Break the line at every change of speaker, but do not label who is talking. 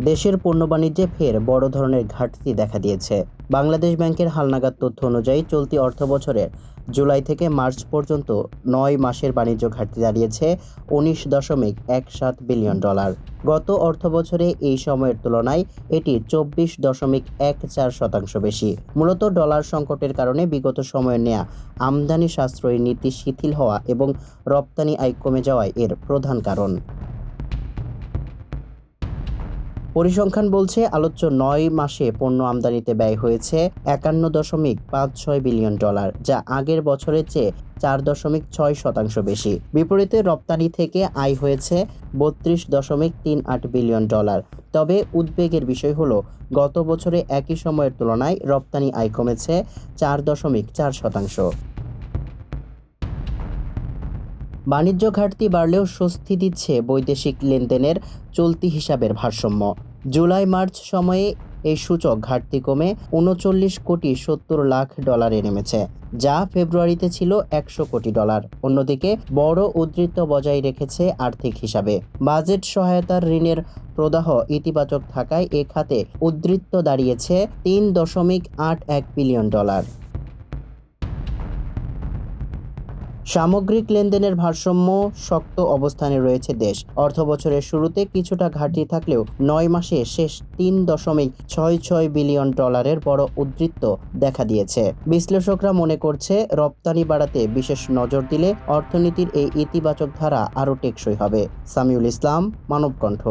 দেশের পণ্য বাণিজ্যে ফের বড় ধরনের ঘাটতি দেখা দিয়েছে। বাংলাদেশ ব্যাংকের হালনাগাদ তথ্য অনুযায়ী চলতি অর্থবছরের জুলাই থেকে মার্চ পর্যন্ত ৯ মাসের বাণিজ্য ঘাটতি দাঁড়িয়েছে ১৯.17 বিলিয়ন ডলার। গত অর্থবছরে এই সময়ের তুলনায় এটি ২৪.14% বেশি। মূলত ডলার সংকটের কারণে বিগত সময়ে নেয়া আমদানি সাশ্রয়ী নীতি শিথিল হওয়া এবং রপ্তানি আয় কমে যাওয়াই এর প্রধান কারণ। পরিসংখ্যান বলছে, আলোচ্য ৯ মাসে পণ্য আমদানিতে ব্যয় হয়েছে ৫১.৫৬ বিলিয়ন ডলার, যা আগের বছরের চেয়ে ৪.৬% বেশি। বিপরীতে রপ্তানি থেকে আয় হয়েছে ৩২.৩৮ বিলিয়ন ডলার। তবে উদ্বেগের বিষয় হলো, গত বছরে একই সময়ের তুলনায় রপ্তানি আয় কমেছে ৪.৪%। বাণিজ্য ঘাটতি বাড়লেও স্বস্তি দিচ্ছে বৈদেশিক লেনদেনের চলতি হিসাবের ভারসাম্য। জুলাই মার্চ সময়ে এই সূচক ঘাটতি কমে ৩৯.৭০ কোটি ডলারে নেমেছে, যা ফেব্রুয়ারিতে ছিল ১০০ কোটি ডলার। অন্যদিকে বড় উদ্ধৃত বজায় রেখেছে আর্থিক হিসাবে। বাজেট সহায়তার ঋণের প্রদাহ ইতিবাচক থাকায় এ খাতে উদ্ধৃত দাঁড়িয়েছে ৩.৮১ বিলিয়ন ডলার। সামগ্রিক লেনদেনের ভারসাম্য শক্ত অবস্থানে রয়েছে দেশ। অর্থবছরের শুরুতে কিছুটা ঘাটতি থাকলেও ৯ মাসে শেষ ৩.৬৬ বিলিয়ন ডলারের বড় উদ্ধৃত দেখা দিয়েছে। বিশ্লেষকরা মনে করছে, রপ্তানি বাড়াতে বিশেষ নজর দিলে অর্থনীতির এই ইতিবাচক ধারা আরও টেকসই হবে। সামিউল ইসলাম, মানবকণ্ঠ।